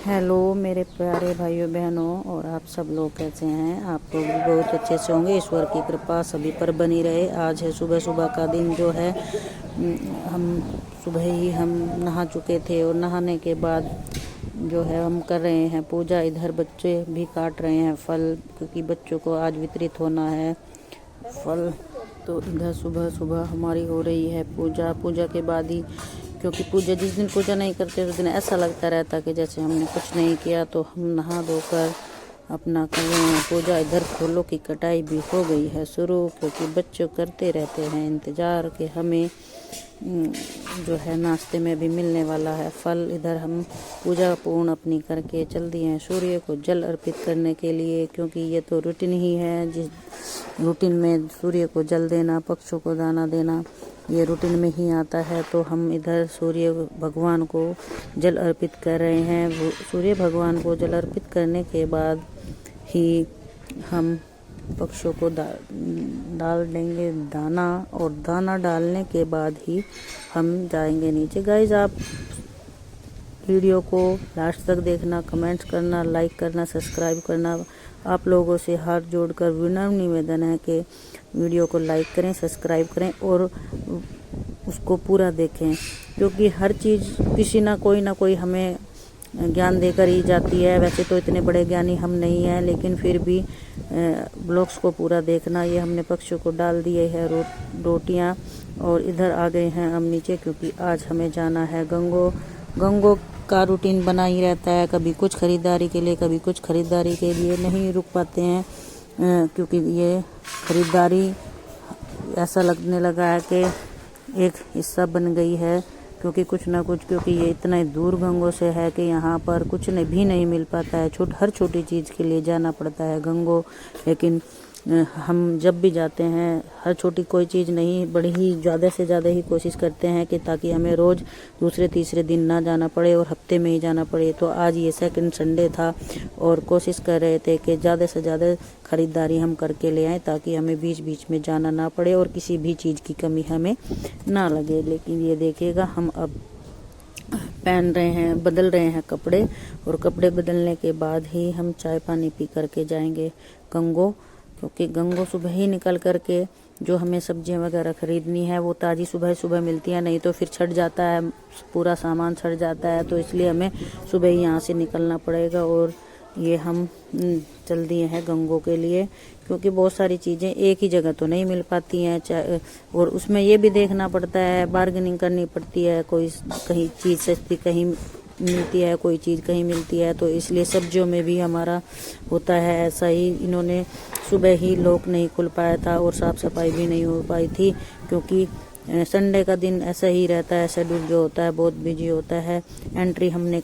Hello मेरे प्यारे भाइयों बहनों, और आप सब लोग कैसे हैं। आप लोग भी बहुत अच्छे से होंगे। ईश्वर की कृपा सभी पर बनी रहे। आज है सुबह सुबह का दिन जो है, हम सुबह ही हम नहा चुके थे और नहाने के बाद जो है हम कर रहे हैं पूजा। इधर बच्चे भी काट रहे हैं फल, क्योंकि बच्चों को आज वितरित होना है फल। तो इधर सुबह सुबह हमारी हो रही है पूजा। पूजा के बाद ही, क्योंकि पूजा जिस दिन पूजा नहीं करते उस दिन ऐसा लगता रहता कि जैसे हमने कुछ नहीं किया, तो हम नहा धोकर अपना कर रहे हैं पूजा। इधर फूलों की कटाई भी हो गई है शुरू, क्योंकि बच्चे करते रहते हैं इंतज़ार कि हमें जो है नाश्ते में भी मिलने वाला है फल। इधर हम पूजा पूर्ण अपनी करके चल दिए हैं सूर्य को जल अर्पित करने के लिए, क्योंकि ये तो रूटीन ही है। जिस रूटीन में सूर्य को जल देना, पक्षियों को दाना देना, ये रूटीन में ही आता है। तो हम इधर सूर्य भगवान को जल अर्पित कर रहे हैं। सूर्य भगवान को जल अर्पित करने के बाद ही हम पक्षियों को डाल देंगे दाना, और दाना डालने के बाद ही हम जाएंगे नीचे। गाइस, आप वीडियो को लास्ट तक देखना, कमेंट्स करना, लाइक करना, सब्सक्राइब करना। आप लोगों से हाथ जोड़कर विनम्र निवेदन है कि वीडियो को लाइक करें, सब्सक्राइब करें और उसको पूरा देखें, क्योंकि हर चीज़ किसी ना कोई हमें ज्ञान देकर ही जाती है। वैसे तो इतने बड़े ज्ञानी हम नहीं हैं, लेकिन फिर भी ब्लॉग्स को पूरा देखना। ये हमने पक्षियों को डाल दिए है रोटियां, और इधर आ गए हैं हम नीचे, क्योंकि आज हमें जाना है गंगो का रूटीन बना ही रहता है। कभी कुछ खरीदारी के लिए, कभी कुछ खरीदारी के लिए नहीं रुक पाते हैं, क्योंकि ये खरीदारी ऐसा लगने लगा है कि एक हिस्सा बन गई है। क्योंकि कुछ ना कुछ, क्योंकि ये इतना दूर गंगों से है कि यहाँ पर कुछ भी नहीं मिल पाता है। हर छोटी चीज़ के लिए जाना पड़ता है गंगो। लेकिन हम जब भी जाते हैं, हर छोटी कोई चीज़ नहीं, बड़ी ही ज़्यादा से ज़्यादा ही कोशिश करते हैं कि ताकि हमें रोज़ दूसरे तीसरे दिन ना जाना पड़े और हफ्ते में ही जाना पड़े। तो आज ये सेकंड संडे था और कोशिश कर रहे थे कि ज़्यादा से ज़्यादा ख़रीदारी हम करके ले आएँ, ताकि हमें बीच बीच में जाना ना पड़े और किसी भी चीज़ की कमी हमें ना लगे। लेकिन ये देखिएगा, हम अब पहन रहे हैं, बदल रहे हैं कपड़े, और कपड़े बदलने के बाद ही हम चाय पानी पी करके जाएंगे गंगो। क्योंकि गंगो सुबह ही निकल करके जो हमें सब्जियां वगैरह खरीदनी है वो ताज़ी सुबह सुबह मिलती है, नहीं तो फिर छट जाता है, पूरा सामान छट जाता है। तो इसलिए हमें सुबह ही यहाँ से निकलना पड़ेगा। और ये हम चल दिए हैं गंगो के लिए, क्योंकि बहुत सारी चीज़ें एक ही जगह तो नहीं मिल पाती हैं, और उसमें ये भी देखना पड़ता है, बार्गेनिंग करनी पड़ती है। कोई कहीं चीज़ सस्ती कहीं मिलती है, कोई चीज़ कहीं मिलती है। तो इसलिए सब्जियों में भी हमारा होता है ऐसा ही। इन्होंने सुबह ही लॉक नहीं खुल पाया था और साफ़ सफाई भी नहीं हो पाई थी, क्योंकि संडे का दिन ऐसा ही रहता है। शेड्यूल जो होता है बहुत बिजी होता है। एंट्री हमने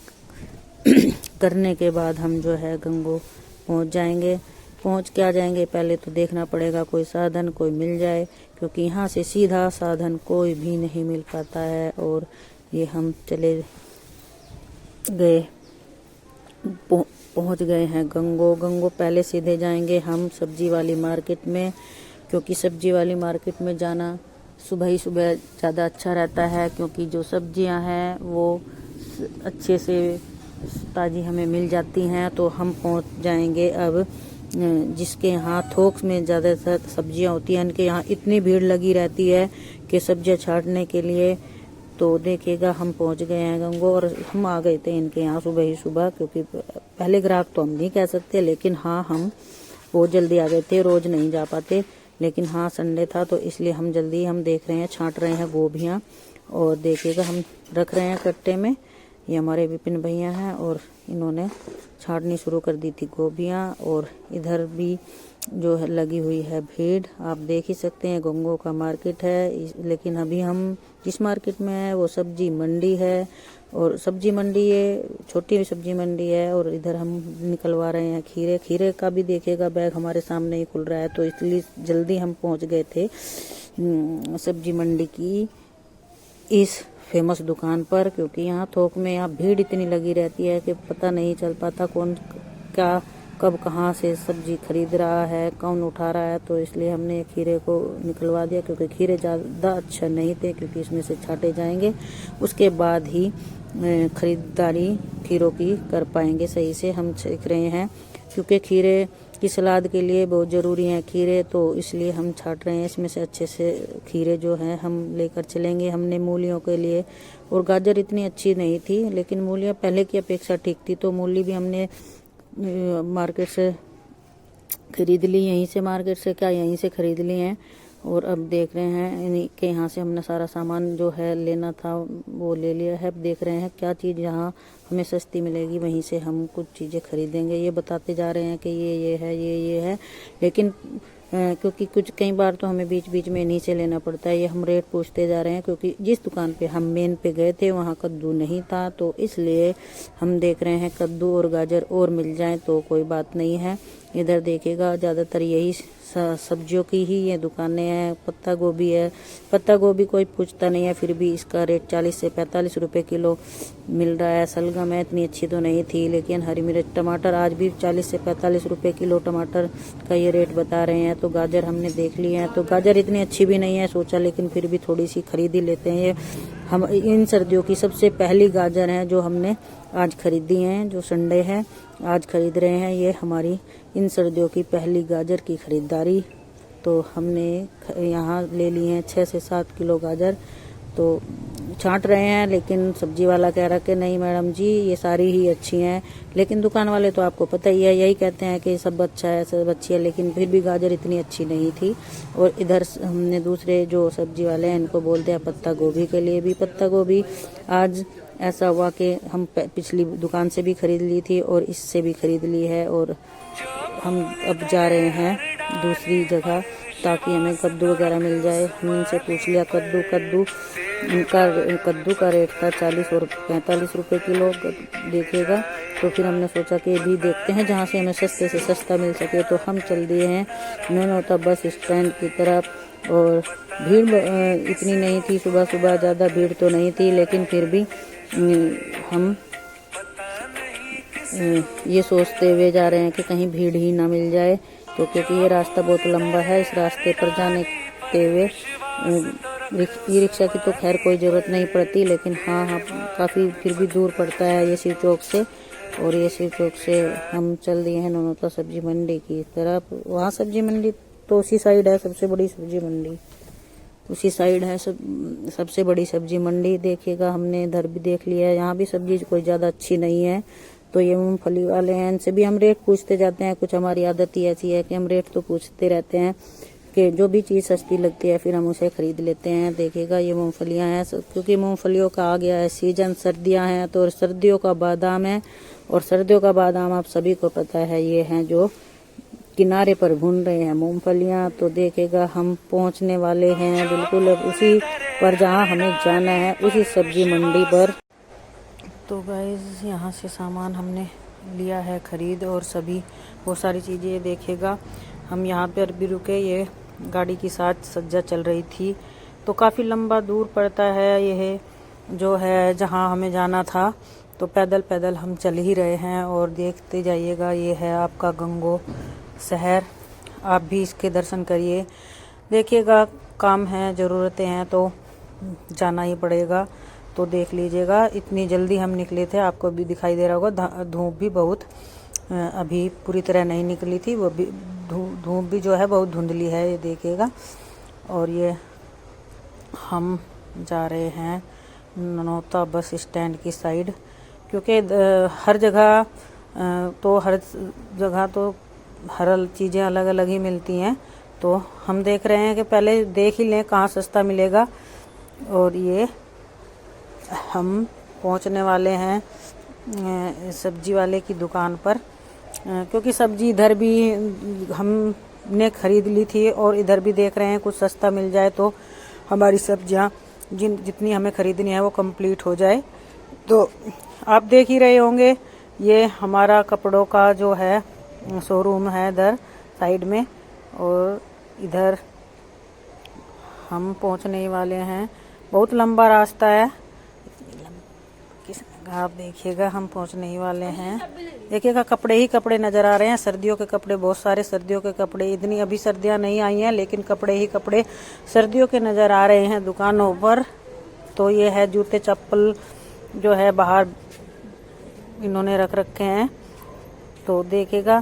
करने के बाद हम जो है गंगो पहुंच जाएंगे। पहुंच के आ जाएंगे, पहले तो देखना पड़ेगा कोई साधन कोई मिल जाए, क्योंकि यहाँ से सीधा साधन कोई भी नहीं मिल पाता है। और ये हम चले गए, पहुंच गए हैं गंगो। पहले सीधे जाएंगे हम सब्जी वाली मार्केट में, क्योंकि सब्जी वाली मार्केट में जाना सुबह ही सुबह ज़्यादा अच्छा रहता है, क्योंकि जो सब्जियां हैं वो अच्छे से ताज़ी हमें मिल जाती हैं। तो हम पहुंच जाएंगे अब जिसके यहाँ थोक में ज़्यादातर सब्जियां होती हैं, इनके यहाँ इतनी भीड़ लगी रहती है कि सब्जियां छांटने के लिए। तो देखिएगा, हम पहुंच गए हैं गंगो, और हम आ गए थे इनके यहाँ सुबह ही सुबह, क्योंकि पहले ग्राहक तो हम नहीं कह सकते, लेकिन हाँ हम बहुत जल्दी आ गए थे। रोज़ नहीं जा पाते, लेकिन हाँ संडे था तो इसलिए हम जल्दी, हम देख रहे हैं छांट रहे हैं गोभियाँ, और देखिएगा हम रख रहे हैं कट्टे में। ये हमारे विपिन भैया हैं, और इन्होंने छांटनी शुरू कर दी थी गोभियाँ। और इधर भी जो है लगी हुई है भीड़, आप देख ही सकते हैं। गंगो का मार्केट है, लेकिन अभी हम जिस मार्केट में है वो सब्जी मंडी है, और सब्जी मंडी ये छोटी सब्जी मंडी है। और इधर हम निकलवा रहे हैं खीरे का भी देखिएगा, बैग हमारे सामने ही खुल रहा है। तो इसलिए जल्दी हम पहुंच गए थे सब्जी मंडी की इस फेमस दुकान पर, क्योंकि यहाँ थोक में यहाँ भीड़ इतनी लगी रहती है कि पता नहीं चल पाता कौन क्या कब कहाँ से सब्जी खरीद रहा है, कौन उठा रहा है। तो इसलिए हमने खीरे को निकलवा दिया, क्योंकि खीरे ज़्यादा अच्छा नहीं थे, क्योंकि इसमें से छाटे जाएंगे। उसके बाद ही खरीदारी खीरों की कर पाएंगे सही से। हम सीख रहे हैं क्योंकि खीरे की सलाद के लिए बहुत ज़रूरी हैं खीरे, तो इसलिए हम छांट रहे हैं। इसमें से अच्छे से खीरे जो हैं हम लेकर चलेंगे। हमने मूलियों के लिए, और गाजर इतनी अच्छी नहीं थी लेकिन मूलियाँ पहले की अपेक्षा ठीक थी, तो मूली भी हमने मार्केट से खरीद ली, यहीं से मार्केट से क्या यहीं से खरीद ली हैं। और अब देख रहे हैं कि यहाँ से हमने सारा सामान जो है लेना था वो ले लिया है। अब देख रहे हैं क्या चीज़ जहाँ हमें सस्ती मिलेगी वहीं से हम कुछ चीज़ें खरीदेंगे। ये बताते जा रहे हैं कि ये है ये है, लेकिन क्योंकि कुछ कई बार तो हमें बीच बीच में नीचे लेना पड़ता है। ये हम रेट पूछते जा रहे हैं क्योंकि जिस दुकान पे हम मेन पे गए थे वहाँ कद्दू नहीं था, तो इसलिए हम देख रहे हैं कद्दू और गाजर और मिल जाए तो कोई बात नहीं है। इधर देखिएगा ज़्यादातर यही सब्जियों की ही ये दुकानें हैं। पत्ता गोभी है, पत्ता गोभी कोई पूछता नहीं है, फिर भी इसका रेट 40 से 45 रुपए किलो मिल रहा है। सलगम है, इतनी अच्छी तो नहीं थी, लेकिन हरी मिर्च, टमाटर आज भी 40 से 45 रुपए किलो टमाटर का ये रेट बता रहे हैं। तो गाजर हमने देख ली है, तो गाजर इतनी अच्छी भी नहीं है सोचा, लेकिन फिर भी थोड़ी सी खरीद ही लेते हैं। ये हम इन सर्दियों की सबसे पहली गाजर है जो हमने आज खरीदी हैं, जो संडे है आज खरीद रहे हैं। ये हमारी इन सर्दियों की पहली गाजर की खरीदारी। तो हमने यहाँ ले ली हैं 6 से 7 किलो गाजर, तो छांट रहे हैं। लेकिन सब्जी वाला कह रहा कि नहीं मैडम जी ये सारी ही अच्छी हैं, लेकिन दुकान वाले तो आपको पता ही है यही कहते हैं कि सब अच्छा है सब अच्छी है, लेकिन फिर भी गाजर इतनी अच्छी नहीं थी। और इधर हमने दूसरे जो सब्जी वाले हैं इनको बोलते हैं पत्ता गोभी के लिए भी, पत्ता गोभी आज ऐसा हुआ कि हम पिछली दुकान से भी खरीद ली थी और इससे भी खरीद ली है, और हम अब जा रहे हैं दूसरी जगह ताकि हमें कद्दू वगैरह मिल जाए। हमने इनसे पूछ लिया कद्दू का रेट था 40 और 45 रुपए किलो देखिएगा। तो फिर हमने सोचा कि भी देखते हैं जहाँ से हमें सस्ते से सस्ता मिल सके। तो हम चल दिए हैं नौनौता बस स्टैंड की तरफ, और भीड़ इतनी नहीं थी, सुबह सुबह ज़्यादा भीड़ तो नहीं थी, लेकिन फिर भी हम ये सोचते हुए जा रहे हैं कि कहीं भीड़ ही ना मिल जाए। तो क्योंकि ये रास्ता बहुत लंबा है, इस रास्ते पर जाने के हुए ई रिक्शा की तो खैर कोई ज़रूरत नहीं पड़ती, लेकिन हाँ काफ़ी फिर भी दूर पड़ता है ये शिव चौक से। और ये शिव चौक से हम चल दिए हैं नौनौता सब्जी मंडी की तरफ। वहाँ सब्जी मंडी तो उसी साइड है, सबसे बड़ी सब्जी मंडी उसी साइड है, सबसे बड़ी सब्जी मंडी। देखिएगा हमने इधर भी देख लिया है, यहाँ भी सब्जी कोई ज़्यादा अच्छी नहीं है। तो ये मूंगफली वाले हैं, इनसे भी हम रेट पूछते जाते हैं। कुछ हमारी आदत ही ऐसी है कि हम रेट तो पूछते रहते हैं कि जो भी चीज़ सस्ती लगती है फिर हम उसे खरीद लेते हैं। देखिएगा ये मूंगफलियाँ हैं, क्योंकि मूंगफलियों का आ गया है सीजन, सर्दियाँ हैं तो सर्दियों का बादाम है। और सर्दियों का बादाम आप सभी को पता है, ये हैं जो किनारे पर भून रहे हैं मूंगफलियाँ। तो देखेगा हम पहुंचने वाले हैं बिल्कुल अब उसी पर जहां हमें जाना है, उसी सब्जी मंडी पर। तो गाइस यहाँ से सामान हमने लिया है खरीद, और सभी वो सारी चीज़ें देखिएगा। हम यहाँ पर भी रुके, ये गाड़ी की साज सज्जा चल रही थी। तो काफ़ी लंबा दूर पड़ता है यह जो है जहाँ हमें जाना था। तो पैदल पैदल हम चल ही रहे हैं, और देखते जाइएगा ये है आपका गंगो शहर। आप भी इसके दर्शन करिए, देखिएगा काम है ज़रूरतें हैं तो जाना ही पड़ेगा। तो देख लीजिएगा इतनी जल्दी हम निकले थे, आपको भी दिखाई दे रहा होगा धूप भी बहुत अभी पूरी तरह नहीं निकली थी, वो भी धूप भी जो है बहुत धुंधली है, ये देखिएगा। और ये हम जा रहे हैं नौनौता बस स्टैंड की साइड, क्योंकि हर जगह तो हर चीज़ें अलग अलग ही मिलती हैं। तो हम देख रहे हैं कि पहले देख ही लें कहाँ सस्ता मिलेगा। और ये हम पहुंचने वाले हैं सब्जी वाले की दुकान पर, क्योंकि सब्जी इधर भी हमने खरीद ली थी और इधर भी देख रहे हैं कुछ सस्ता मिल जाए तो हमारी सब्जियां जितनी हमें खरीदनी है वो कंप्लीट हो जाए। तो आप देख ही रहे होंगे ये हमारा कपड़ों का जो है शोरूम है इधर साइड में, और इधर हम पहुंचने वाले हैं। बहुत लंबा रास्ता है, आप देखिएगा हम पहुंचने ही वाले हैं। देखिएगा कपड़े ही कपड़े नजर आ रहे हैं, सर्दियों के कपड़े, बहुत सारे सर्दियों के कपड़े। इतनी अभी सर्दियां नहीं आई हैं लेकिन कपड़े ही कपड़े सर्दियों के नजर आ रहे हैं दुकानों पर। तो ये है जूते चप्पल जो है बाहर इन्होंने रख रखे हैं, तो देखेगा।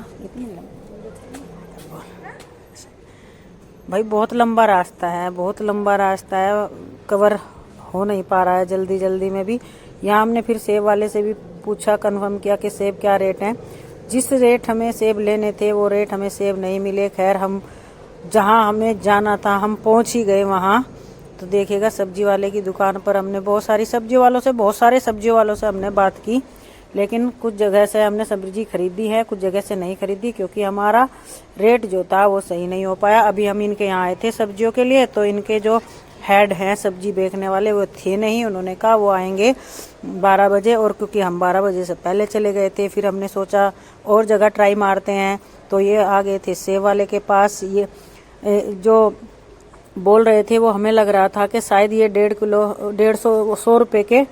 भाई बहुत लंबा रास्ता है, बहुत लंबा रास्ता है, कवर हो नहीं पा रहा है जल्दी जल्दी में भी। यहाँ हमने फिर सेब वाले से भी पूछा, कंफर्म किया कि सेब क्या रेट है। जिस रेट हमें सेब लेने थे वो रेट हमें सेब नहीं मिले। खैर हम जहाँ हमें जाना था हम पहुँच ही गए वहाँ। तो देखिएगा सब्जी वाले की दुकान पर हमने बहुत सारे सब्जियों वालों से हमने बात की, लेकिन कुछ जगह से हमने सब्जी खरीदी है, कुछ जगह से नहीं खरीदी, क्योंकि हमारा रेट जो था वो सही नहीं हो पाया। अभी हम इनके यहाँ आए थे सब्जियों के लिए, तो इनके जो हेड हैं सब्जी बेचने वाले वो थे नहीं। उन्होंने कहा वो आएंगे 12 बजे, और क्योंकि हम 12 बजे से पहले चले गए थे, फिर हमने सोचा और जगह ट्राई मारते हैं। तो ये आ गए थे सेब वाले के पास। ये जो बोल रहे थे वो हमें लग रहा था कि शायद ये 150 रुपये के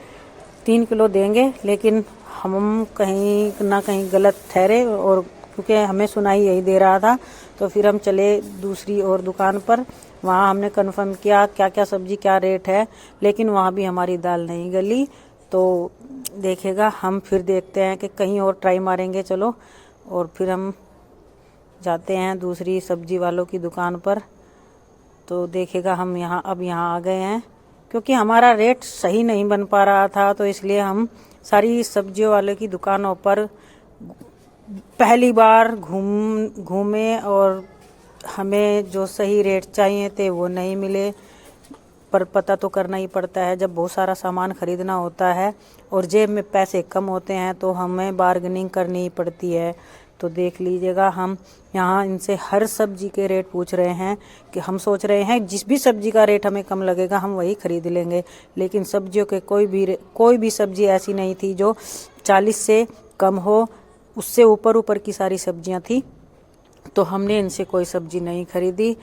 3 किलो देंगे, लेकिन हम कहीं ना कहीं गलत ठहरे, और क्योंकि हमें सुनाई यही दे रहा था। तो फिर हम चले दूसरी और दुकान पर, वहाँ हमने कंफर्म किया क्या क्या सब्जी क्या रेट है, लेकिन वहाँ भी हमारी दाल नहीं गली। तो देखेगा हम फिर देखते हैं कि कहीं और ट्राई मारेंगे चलो, और फिर हम जाते हैं दूसरी सब्जी वालों की दुकान पर। तो देखेगा हम यहाँ आ गए हैं, क्योंकि हमारा रेट सही नहीं बन पा रहा था, तो इसलिए हम सारी सब्जियों वाले की दुकानों पर पहली बार घूमे, और हमें जो सही रेट चाहिए थे वो नहीं मिले। पर पता तो करना ही पड़ता है, जब बहुत सारा सामान खरीदना होता है और जेब में पैसे कम होते हैं तो हमें बार्गेनिंग करनी ही पड़ती है। तो देख लीजिएगा हम यहाँ इनसे हर सब्जी के रेट पूछ रहे हैं, कि हम सोच रहे हैं जिस भी सब्जी का रेट हमें कम लगेगा हम वही खरीद लेंगे, लेकिन सब्जियों के कोई भी सब्जी ऐसी नहीं थी जो 40 से कम हो। उससे ऊपर की सारी सब्जियाँ थी, तो हमने इनसे कोई सब्जी नहीं खरीदी।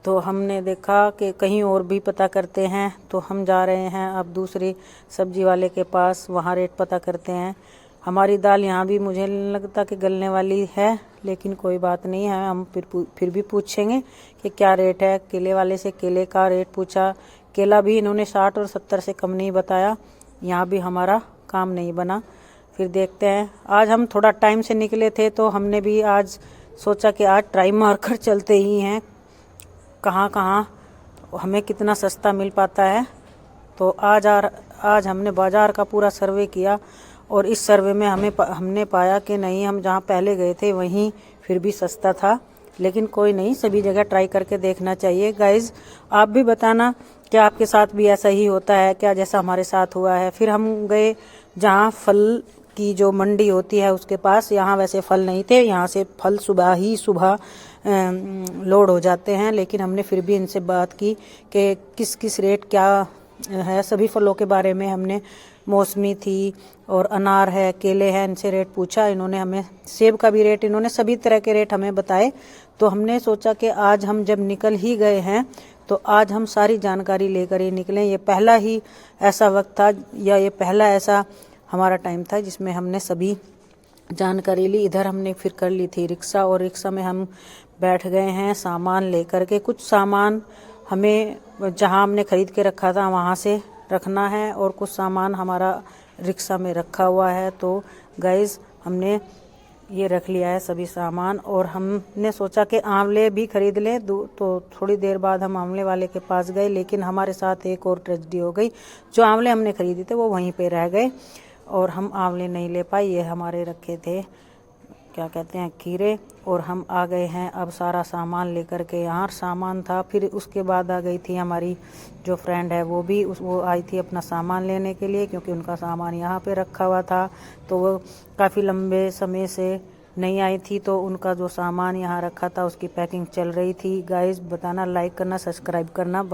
तो हमने देखा कि कहीं और भी पता करते हैं, तो हम जा रहे हैं अब दूसरी सब्जी वाले के पास, वहाँ रेट पता करते हैं। हमारी दाल यहाँ भी मुझे नहीं लगता कि गलने वाली है, लेकिन कोई बात नहीं है, हम फिर भी पूछेंगे कि क्या रेट है। केले वाले से केले का रेट पूछा, केला भी इन्होंने 60 और 70 से कम नहीं बताया। यहाँ भी हमारा काम नहीं बना। फिर देखते हैं, आज हम थोड़ा टाइम से निकले थे, तो हमने भी आज सोचा कि आज ट्राई मार कर चलते ही हैं, कहाँ हमें कितना सस्ता मिल पाता है। तो आज हमने बाज़ार का पूरा सर्वे किया, और इस सर्वे में हमने पाया कि नहीं, हम जहाँ पहले गए थे वहीं फिर भी सस्ता था। लेकिन कोई नहीं, सभी जगह ट्राई करके देखना चाहिए। गाइज़ आप भी बताना क्या आपके साथ भी ऐसा ही होता है क्या, जैसा हमारे साथ हुआ है। फिर हम गए जहाँ फल की जो मंडी होती है उसके पास, यहाँ वैसे फल नहीं थे, यहाँ से फल सुबह लोड हो जाते हैं। लेकिन हमने फिर भी इनसे बात की कि किस रेट क्या है। सभी फलों के बारे में हमने, मौसमी थी और अनार है, केले हैं, इनसे रेट पूछा। इन्होंने हमें सेब का भी रेट, इन्होंने सभी तरह के रेट हमें बताए। तो हमने सोचा कि आज हम जब निकल ही गए हैं तो आज हम सारी जानकारी लेकर ही निकलें। ये पहला ही ऐसा वक्त था, या ये पहला ऐसा हमारा टाइम था जिसमें हमने सभी जानकारी ली। इधर हमने फिर कर ली थी रिक्शा, और रिक्शा में हम बैठ गए हैं सामान लेकर के। कुछ सामान हमें जहां हमने खरीद के रखा था वहां से रखना है, और कुछ सामान हमारा रिक्शा में रखा हुआ है। तो गाइज हमने ये रख लिया है सभी सामान, और हमने सोचा कि आंवले भी खरीद लें। तो थोड़ी देर बाद हम आंवले वाले के पास गए, लेकिन हमारे साथ एक और ट्रेजेडी हो गई। जो आंवले हमने खरीदे थे वो वहीं पे रह गए, और हम आंवले नहीं ले पाए। ये हमारे रखे थे क्या कहते हैं खीरे, और हम आ गए हैं अब सारा सामान लेकर के। यहाँ सामान था, फिर उसके बाद आ गई थी हमारी जो फ्रेंड है वो आई थी अपना सामान लेने के लिए, क्योंकि उनका सामान यहाँ पे रखा हुआ था। तो वो काफ़ी लंबे समय से नहीं आई थी, तो उनका जो सामान यहाँ रखा था उसकी पैकिंग चल रही थी। गाइस बताना, लाइक करना, सब्सक्राइब करना।